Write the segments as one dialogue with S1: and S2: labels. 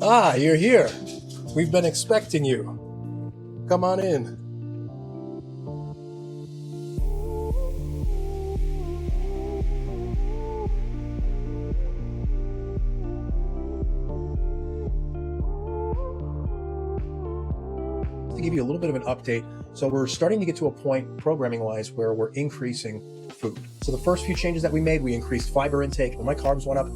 S1: Ah, you're here. We've been expecting you. Come on in. To give you a little bit of an update, so we're starting to get to a point programming-wise where we're increasing food. So the first few changes that we made, we increased fiber intake, and my carbs went up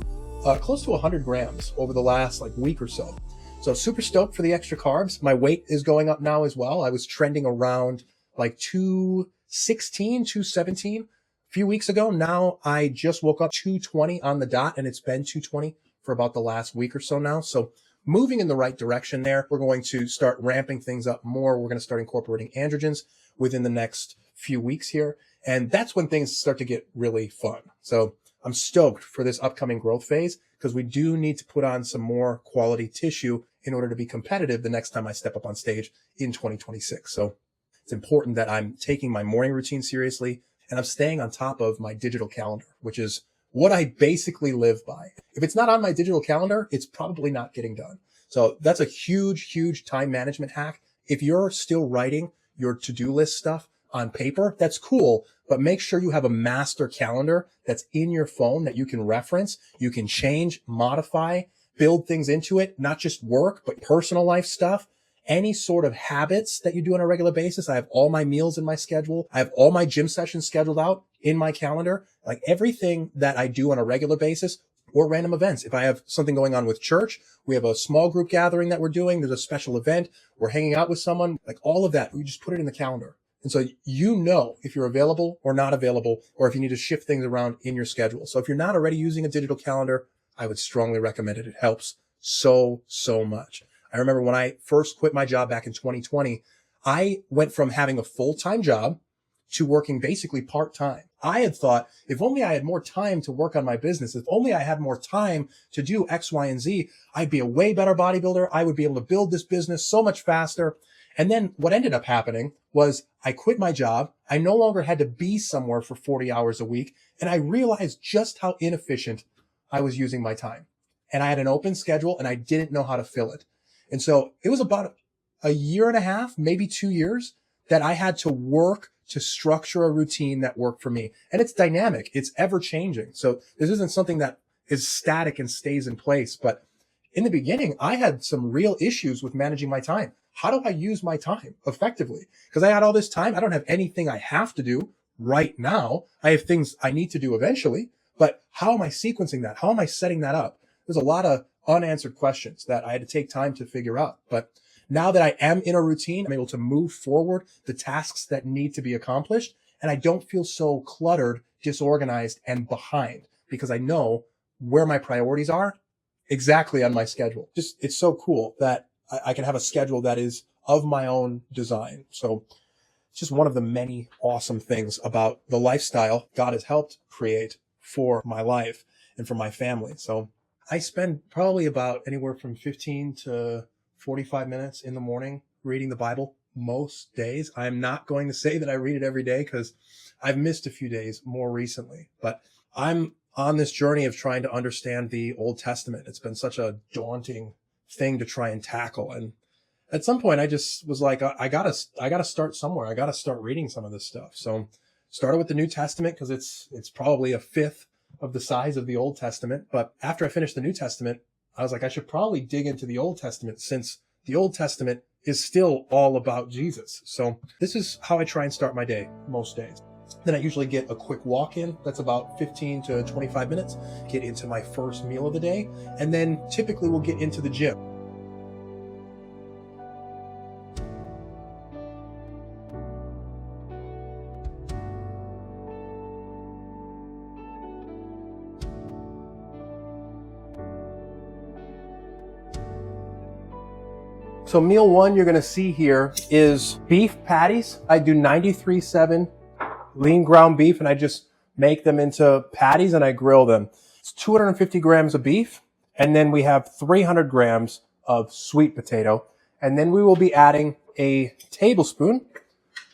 S1: close to 100 grams over the last week or so. So super stoked for the extra carbs. My weight is going up now as well. I was trending around 216, 217 a few weeks ago. Now I just woke up 220 on the dot, and it's been 220 for about the last week or so now. So moving in the right direction there. We're going to start ramping things up more. We're going to start incorporating androgens within the next few weeks here. And that's when things start to get really fun. So I'm stoked for this upcoming growth phase because we do need to put on some more quality tissue in order to be competitive the next time I step up on stage in 2026. So it's important that I'm taking my morning routine seriously and I'm staying on top of my digital calendar, which is what I basically live by. If it's not on my digital calendar, it's probably not getting done. So that's a huge, huge time management hack. If you're still writing your to-do list stuff on paper, that's cool, but make sure you have a master calendar that's in your phone that you can reference, you can change, modify, build things into it, not just work, but personal life stuff. Any sort of habits that you do on a regular basis. I have all my meals in my schedule. I have all my gym sessions scheduled out in my calendar. Like everything that I do on a regular basis or random events. If I have something going on with church, we have a small group gathering that we're doing. There's a special event. We're hanging out with someone, all of that. We just put it in the calendar. And so you know if you're available or not available, or if you need to shift things around in your schedule. So if you're not already using a digital calendar, I would strongly recommend it. It helps so much. I remember when I first quit my job back in 2020, I went from having a full-time job to working basically part-time. I had thought, if only I had more time to work on my business, if only I had more time to do X, Y, and Z, I'd be a way better bodybuilder. I would be able to build this business so much faster. And then what ended up happening was I quit my job. I no longer had to be somewhere for 40 hours a week. And I realized just how inefficient I was using my time. And I had an open schedule and I didn't know how to fill it. And so it was about a year and a half, maybe 2 years, that I had to work to structure a routine that worked for me. And it's dynamic. It's ever changing. So this isn't something that is static and stays in place. But in the beginning, I had some real issues with managing my time. How do I use my time effectively? Because I had all this time. I don't have anything I have to do right now. I have things I need to do eventually. But how am I sequencing that? How am I setting that up? There's a lot of unanswered questions that I had to take time to figure out. But now that I am in a routine, I'm able to move forward the tasks that need to be accomplished. And I don't feel so cluttered, disorganized, and behind because I know where my priorities are exactly on my schedule. Just, it's so cool that I can have a schedule that is of my own design. So it's just one of the many awesome things about the lifestyle God has helped create for my life and for my family. So I spend probably about anywhere from 15 to 45 minutes in the morning reading the Bible most days. I'm not going to say that I read it every day because I've missed a few days more recently, but I'm on this journey of trying to understand the Old Testament. It's been such a daunting thing to try and tackle. And at some point I just was like, I gotta start somewhere. I gotta start reading some of this stuff. So started with the New Testament because it's probably a fifth of the size of the Old Testament. But after I finished the New Testament, I was like, I should probably dig into the Old Testament since the Old Testament is still all about Jesus. So this is how I try and start my day most days. Then I usually get a quick walk in. That's about 15 to 25 minutes. Get into my first meal of the day. And then typically we'll get into the gym. So meal one you're going to see here is beef patties. I do 93.7 lean ground beef and I just make them into patties and I grill them. It's 250 grams of beef and then we have 300 grams of sweet potato. And then we will be adding a tablespoon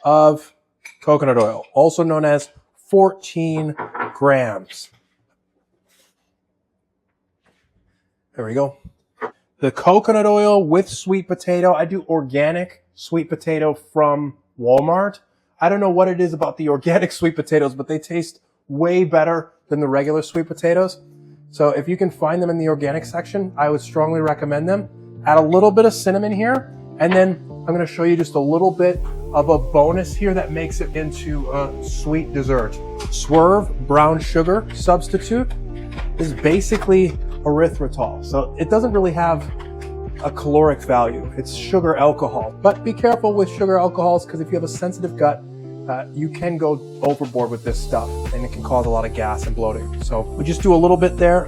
S1: of coconut oil, also known as 14 grams. There we go. the coconut oil with sweet potato. I do organic sweet potato from Walmart. I don't know what it is about the organic sweet potatoes, but they taste way better than the regular sweet potatoes. So if you can find them in the organic section, I would strongly recommend them. Add a little bit of cinnamon here, and then I'm going to show you just a little bit of a bonus here that makes it into a sweet dessert. Swerve brown sugar substitute is basically erythritol. So it doesn't really have a caloric value. It's sugar alcohol. But be careful with sugar alcohols, because if you have a sensitive gut, you can go overboard with this stuff and it can cause a lot of gas and bloating. So we just do a little bit there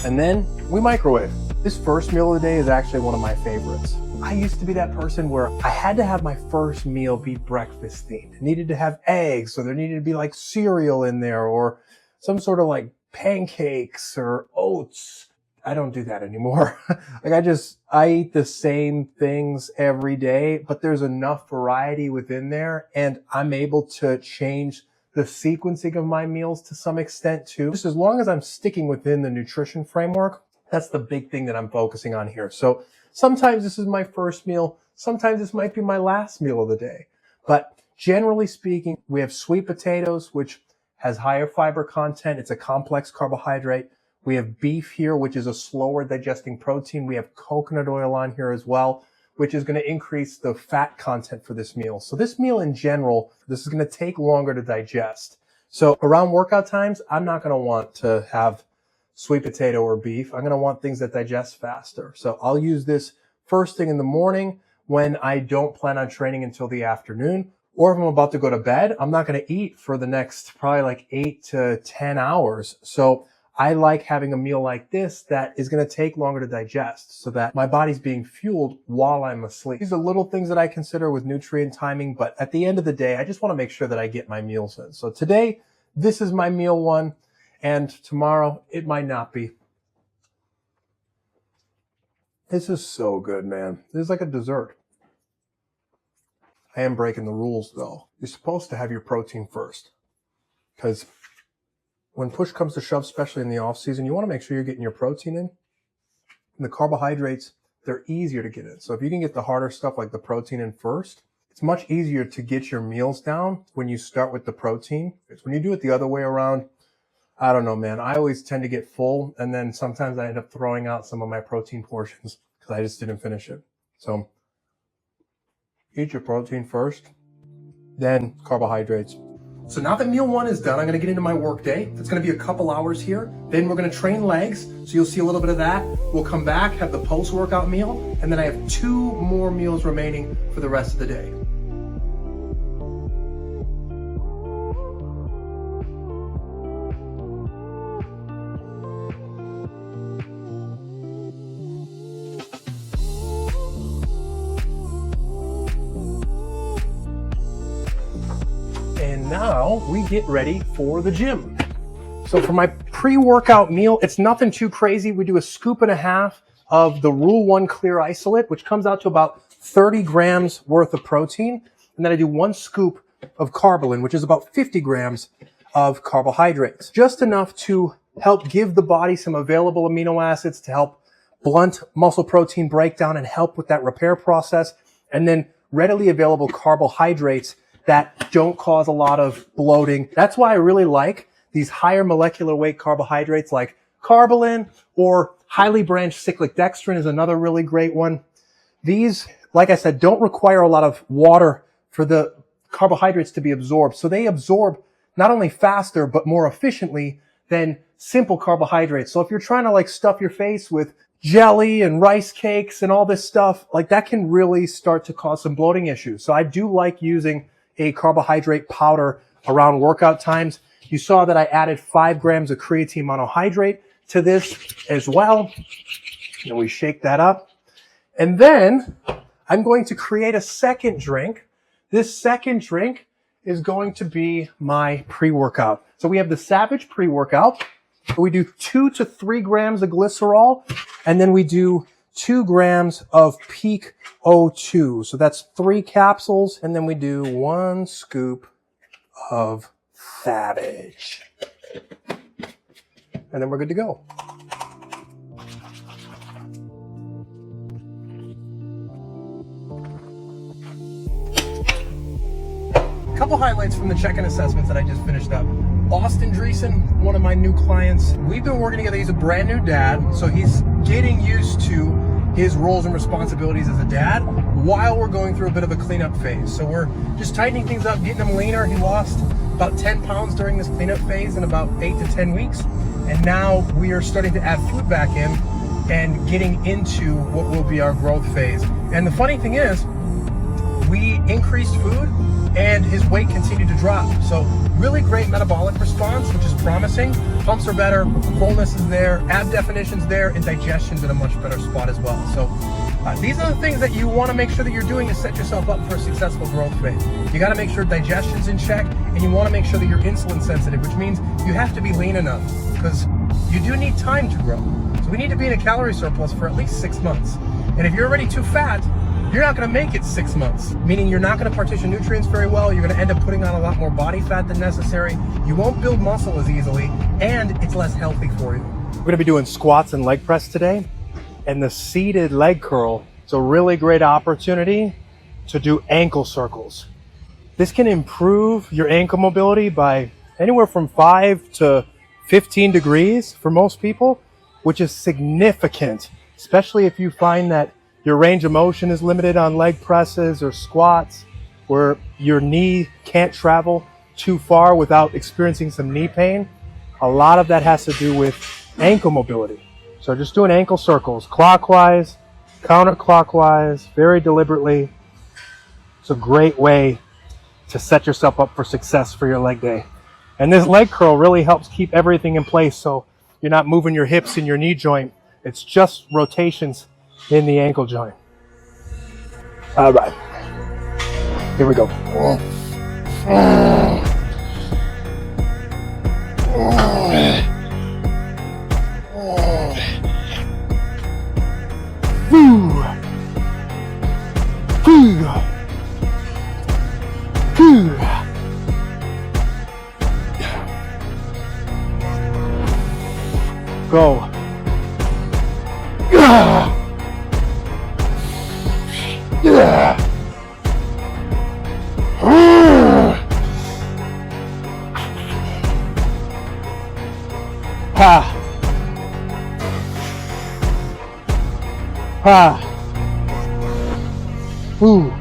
S1: and then we microwave. This first meal of the day is actually one of my favorites. I used to be that person where I had to have my first meal be breakfast themed. It needed to have eggs, so there needed to be like cereal in there or some sort of like pancakes or oats. I don't do that anymore. Like I eat the same things every day, but there's enough variety within there and I'm able to change the sequencing of my meals to some extent too. Just as long as I'm sticking within the nutrition framework, that's the big thing that I'm focusing on here. So sometimes this is my first meal. Sometimes this might be my last meal of the day. But generally speaking, we have sweet potatoes, which has higher fiber content. It's a complex carbohydrate. We have beef here, which is a slower digesting protein. We have coconut oil on here as well, which is going to increase the fat content for this meal. So this meal in general, this is going to take longer to digest. So around workout times, I'm not going to want to have sweet potato or beef. I'm going to want things that digest faster. So I'll use this first thing in the morning when I don't plan on training until the afternoon. Or if I'm about to go to bed, I'm not going to eat for the next probably like 8 to 10 hours. So I like having a meal like this that is going to take longer to digest so that my body's being fueled while I'm asleep. These are little things that I consider with nutrient timing, but at the end of the day, I just want to make sure that I get my meals in. So today, this is my meal one, and tomorrow it might not be. This is so good, man. This is like a dessert. I am breaking the rules though. You're supposed to have your protein first, because when push comes to shove, especially in the off season, you want to make sure you're getting your protein in. And the carbohydrates, they're easier to get in. So if you can get the harder stuff like the protein in first, it's much easier to get your meals down when you start with the protein. It's when you do it the other way around, I don't know, man. I always tend to get full, and then sometimes I end up throwing out some of my protein portions because I just didn't finish it. So eat your protein first, then carbohydrates. So now that meal one is done, I'm going to get into my work day. It's going to be a couple hours here. Then we're going to train legs. So you'll see a little bit of that. We'll come back, have the post-workout meal, and then I have 2 more meals remaining for the rest of the day. And now we get ready for the gym. So for my pre-workout meal, it's nothing too crazy. We do a 1.5 scoops of the Rule 1 Clear Isolate, which comes out to about 30 grams worth of protein. And then I do 1 scoop of Carbolin, which is about 50 grams of carbohydrates. Just enough to help give the body some available amino acids to help blunt muscle protein breakdown and help with that repair process. And then readily available carbohydrates that don't cause a lot of bloating. That's why I really like these higher molecular weight carbohydrates like Carbolin, or highly branched cyclic dextrin is another really great one. These, like I said, don't require a lot of water for the carbohydrates to be absorbed. So they absorb not only faster, but more efficiently than simple carbohydrates. So if you're trying to like stuff your face with jelly and rice cakes and all this stuff, like that can really start to cause some bloating issues. So I do like using a carbohydrate powder around workout times. You saw that I added 5 grams of creatine monohydrate to this as well. And we shake that up. And then I'm going to create a second drink. This second drink is going to be my pre-workout. So we have the Savage pre-workout. We do 2 to 3 grams of glycerol, and then we do 2 grams of Peak O2. So that's 3 capsules, and then we do 1 scoop of Savage. And then we're good to go. couple highlights from the check-in assessments that I just finished up. Austin Dreesen, one of my new clients, we've been working together. He's a brand new dad, so he's getting used to his roles and responsibilities as a dad while we're going through a bit of a cleanup phase. So we're just tightening things up, getting him leaner. He lost about 10 pounds during this cleanup phase in about 8 to 10 weeks. And now we are starting to add food back in and getting into what will be our growth phase. And the funny thing is, we increased food and his weight continued to drop. So really great metabolic response, which is promising. Pumps are better, fullness is there, ab definition's there, and digestion's in a much better spot as well. So these are the things that you want to make sure that you're doing to set yourself up for a successful growth phase. You got to make sure digestion's in check, and you want to make sure that you're insulin sensitive, which means you have to be lean enough because you do need time to grow. So we need to be in a calorie surplus for at least 6 months. And if you're already too fat, you're not going to make it 6 months, meaning you're not going to partition nutrients very well. You're going to end up putting on a lot more body fat than necessary. You won't build muscle as easily, and it's less healthy for you. We're going to be doing squats and leg press today, and the seated leg curl is a really great opportunity to do ankle circles. This can improve your ankle mobility by anywhere from 5 to 15 degrees for most people, which is significant, especially if you find that your range of motion is limited on leg presses or squats, where your knee can't travel too far without experiencing some knee pain. A lot of that has to do with ankle mobility. So just doing ankle circles, clockwise, counterclockwise, very deliberately. It's a great way to set yourself up for success for your leg day. And this leg curl really helps keep everything in place, so you're not moving your hips in your knee joint. It's just rotations in the ankle joint. All right, here we go. Go. Ooh.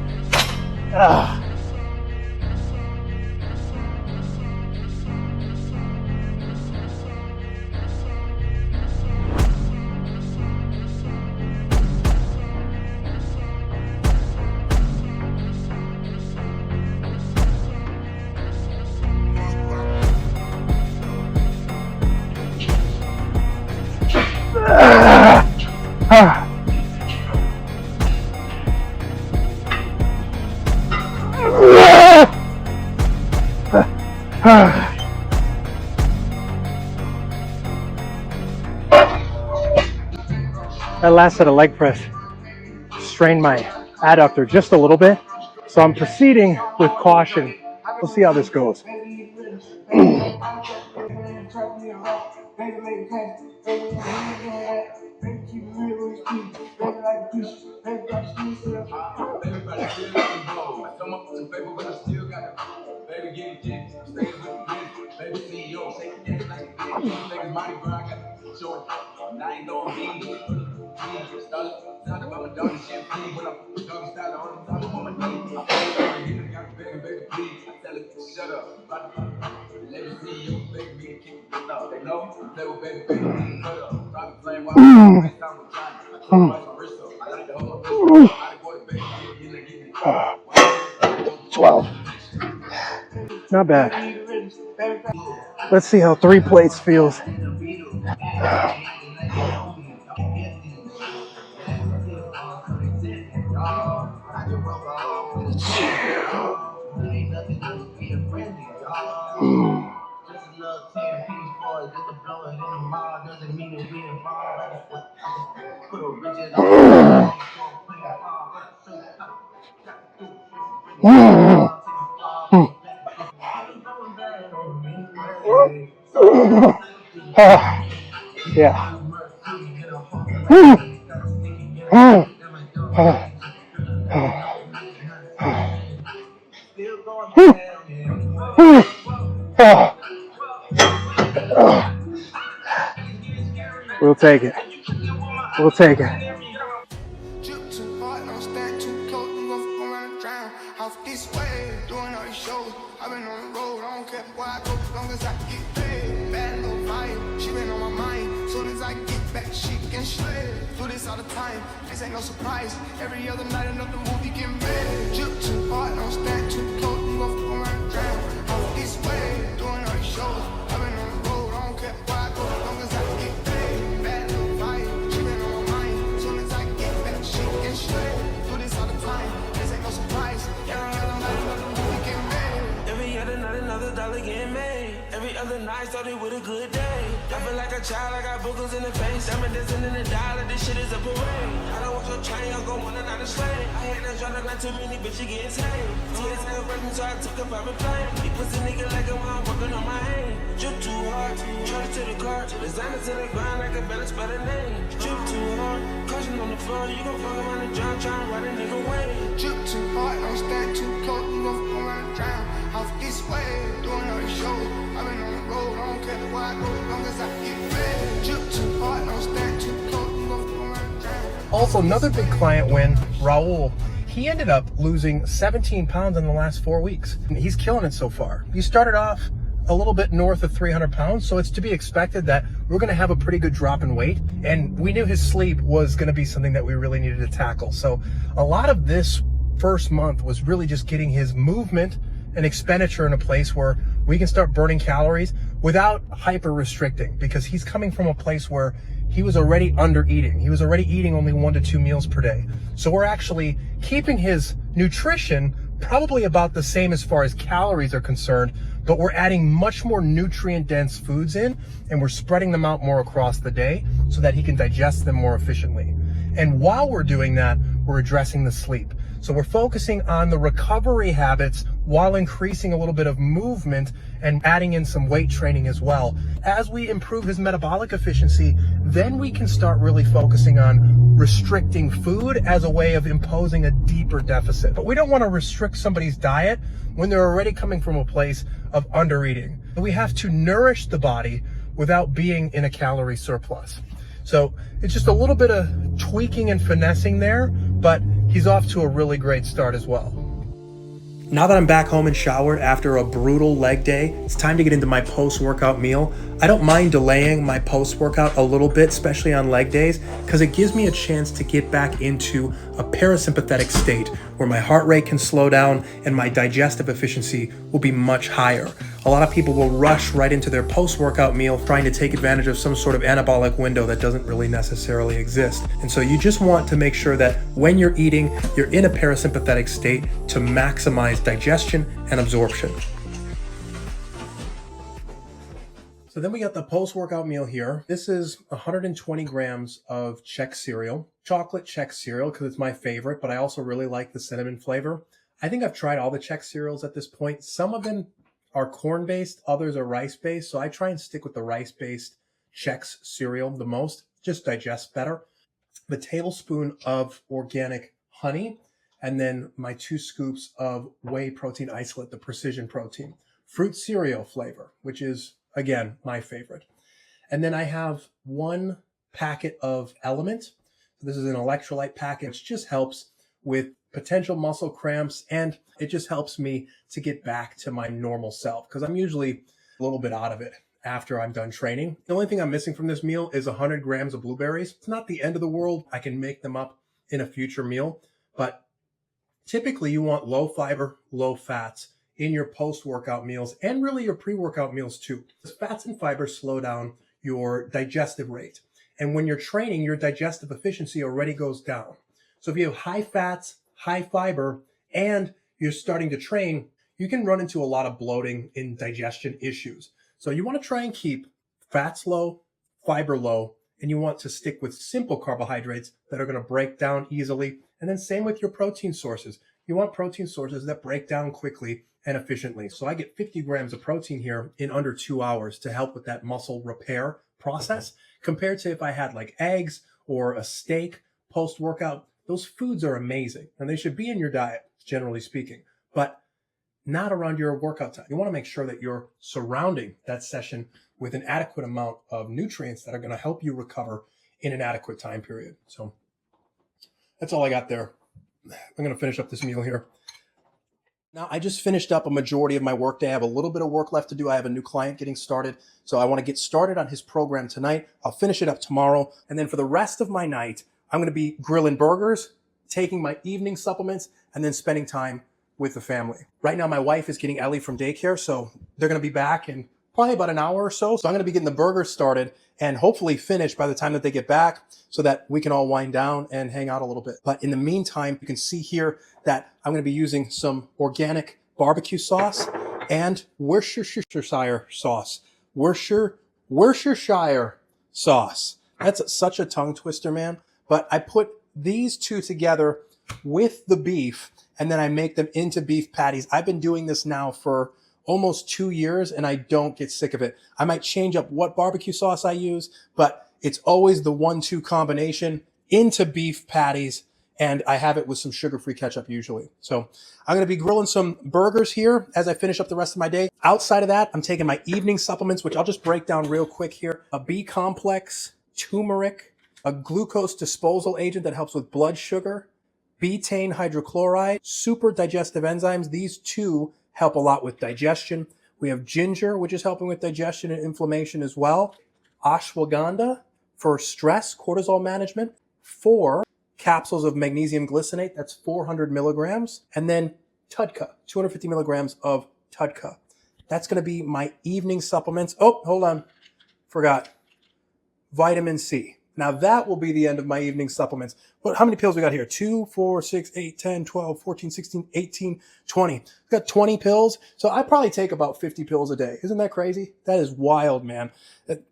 S1: That last set of leg press strained my adductor just a little bit, so I'm proceeding with caution. We'll see how this goes. Not bad. Let's see how 3 plates feels. Yeah.
S2: take it. We'll take it.
S3: Drip too hard, don't stand too close, you gon' run and drown. Off this way, doing all these shows. I've been on the road, I don't care where I go, as long as I get paid. Bad little vibe, she been on my mind. Soon as I get back, she can slay. Do this all the time, this ain't no surprise. Every other night, another movie get made. Drip too hard, don't stand too close, you gon' run and drown. Off this way, doing all these shows. I've been on the road, I don't care where I go, as long as I get paid. Bad little vibe, she been on my mind. Soon as I get back, she can slay. Do this all the time, this ain't no surprise. Every other night, another movie get made.
S4: Every other night, another dollar getting made. Every other night started with a good day. I feel like a child, I got boogers in the face. I'm dancing in the dollar, this shit is a parade. I don't want your chain, I'm gon' want another slave. I hate that drama, not too many bitches getting tamed. Today's not working, so I took a private plane. He pussy nigga like him while I'm working on my aim. Drip too hard, charge to the car, designer to the grind like a better spell a name. Drip too hard, caution on the floor, you gon' fuck around and drown, tryna ride a nigga away.
S3: Drip too hard, don't stand too close, you gon' run and drown. Off this way, doing all these shows. I've been on the road, I don't care where I go, as long as I get paid. Drip too hard, don't stand too close, you gon' run and drown.
S1: Also, another big client win, Raul. He ended up losing 17 pounds in the last 4 weeks. He's killing it so far. He started off a little bit north of 300 pounds, so it's to be expected that we're going to have a pretty good drop in weight. And we knew his sleep was going to be something that we really needed to tackle. So a lot of this first month was really just getting his movement and expenditure in a place where we can start burning calories without hyper restricting, because he's coming from a place where he was already under eating. He was already eating only 1 to 2 meals per day. So we're actually keeping his nutrition probably about the same as far as calories are concerned, but we're adding much more nutrient dense foods in, and we're spreading them out more across the day so that he can digest them more efficiently. And while we're doing that, we're addressing the sleep. So we're focusing on the recovery habits while increasing a little bit of movement and adding in some weight training as well. As we improve his metabolic efficiency, then we can start really focusing on restricting food as a way of imposing a deeper deficit. But we don't want to restrict somebody's diet when they're already coming from a place of under eating. We have to nourish the body without being in a calorie surplus. So it's just a little bit of tweaking and finessing there, but he's off to a really great start as well. Now that I'm back home and showered after a brutal leg day, it's time to get into my post-workout meal. I don't mind delaying my post-workout a little bit, especially on leg days, because it gives me a chance to get back into a parasympathetic state where my heart rate can slow down and my digestive efficiency will be much higher. A lot of people will rush right into their post-workout meal trying to take advantage of some sort of anabolic window that doesn't really necessarily exist. And so you just want to make sure that when you're eating, you're in a parasympathetic state to maximize digestion and absorption. So then we got the post-workout meal here. This is 120 grams of Chex cereal, chocolate Chex cereal, because it's my favorite, but I also really like the cinnamon flavor. I think I've tried all the Chex cereals at this point. Some of them are corn-based, others are rice-based, so I try and stick with the rice-based Chex cereal the most, just digests better. The tablespoon of organic honey, and then my 2 scoops of whey protein isolate, the precision protein. Fruit cereal flavor, which is, again, my favorite. And then I have 1 packet of Element. This is an electrolyte packet, which just helps with potential muscle cramps, and it just helps me to get back to my normal self, because I'm usually a little bit out of it after I'm done training. The only thing I'm missing from this meal is 100 grams of blueberries. It's not the end of the world. I can make them up in a future meal, but typically you want low fiber, low fats in your post-workout meals, and really your pre-workout meals too. Fats and fibers slow down your digestive rate. And when you're training, your digestive efficiency already goes down. So if you have high fats, high fiber, and you're starting to train, you can run into a lot of bloating and digestion issues. So you want to try and keep fats low, fiber low, and you want to stick with simple carbohydrates that are going to break down easily. And then same with your protein sources. You want protein sources that break down quickly and efficiently. So I get 50 grams of protein here in under 2 hours to help with that muscle repair process, compared to if I had like eggs or a steak post-workout. Those foods are amazing and they should be in your diet, generally speaking, but not around your workout time. You want to make sure that you're surrounding that session with an adequate amount of nutrients that are going to help you recover in an adequate time period. So that's all I got there. I'm going to finish up this meal here. Now, I just finished up a majority of my work day. I have a little bit of work left to do. I have a new client getting started. So I want to get started on his program tonight. I'll finish it up tomorrow. And then for the rest of my night, I'm going to be grilling burgers, taking my evening supplements, and then spending time with the family. Right now, my wife is getting Ellie from daycare. So they're going to be back in probably about an hour or so. So I'm going to be getting the burgers started and hopefully finished by the time that they get back so that we can all wind down and hang out a little bit. But in the meantime, you can see here that I'm going to be using some organic barbecue sauce and Worcestershire sauce. Worcestershire sauce. That's such a tongue twister, man. But I put these two together with the beef and then I make them into beef patties. I've been doing this now for almost 2 years and I don't get sick of it. I might change up what barbecue sauce I use, but it's always the 1-2 combination into beef patties, and I have it with some sugar-free ketchup usually. So I'm going to be grilling some burgers here as I finish up the rest of my day. Outside of that, I'm taking my evening supplements, which I'll just break down real quick here. A B complex, turmeric, a glucose disposal agent that helps with blood sugar, betaine hydrochloride, super digestive enzymes. These two help a lot with digestion. We have ginger, which is helping with digestion and inflammation as well. Ashwagandha for stress, cortisol management. 4 capsules of magnesium glycinate, that's 400 milligrams. And then TUDCA, 250 milligrams of TUDCA. That's going to be my evening supplements. Oh, hold on. Forgot. Vitamin C. Now that will be the end of my evening supplements. But how many pills we got here? 2, 4, 6, 8, 10, 12, 14, 16, 18, 20. We've got 20 pills. So I probably take about 50 pills a day. Isn't that crazy? That is wild, man.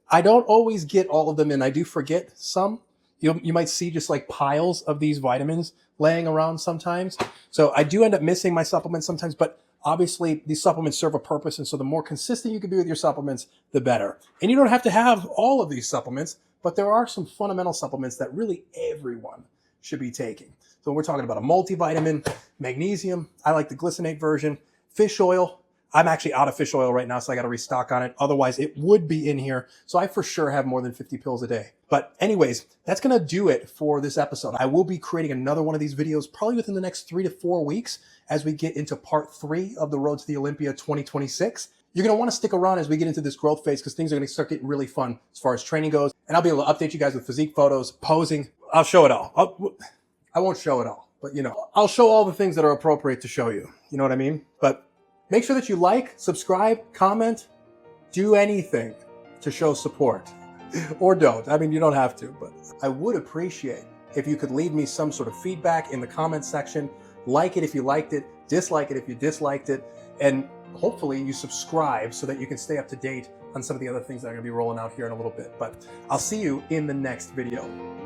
S1: I don't always get all of them in. I do forget some. You might see just like piles of these vitamins laying around sometimes. So I do end up missing my supplements sometimes, but obviously these supplements serve a purpose. And so the more consistent you can be with your supplements, the better. And you don't have to have all of these supplements, but there are some fundamental supplements that really everyone should be taking. So we're talking about a multivitamin, magnesium. I like the glycinate version, fish oil. I'm actually out of fish oil right now, so I got to restock on it. Otherwise, it would be in here. So I for sure have more than 50 pills a day. But anyways, that's going to do it for this episode. I will be creating another one of these videos probably within the next 3 to 4 weeks as we get into part 3 of the Road to the Olympia 2026. You're going to want to stick around as we get into this growth phase because things are going to start getting really fun as far as training goes. And I'll be able to update you guys with physique photos, posing. I'll show it all. I won't show it all, but I'll show all the things that are appropriate to show you. You know what I mean? But make sure that you like, subscribe, comment, do anything to show support. Or don't. I mean, you don't have to, but I would appreciate if you could leave me some sort of feedback in the comments section. Like it if you liked it, dislike it if you disliked it, and hopefully you subscribe so that you can stay up to date on some of the other things that are going to be rolling out here in a little bit. But I'll see you in the next video.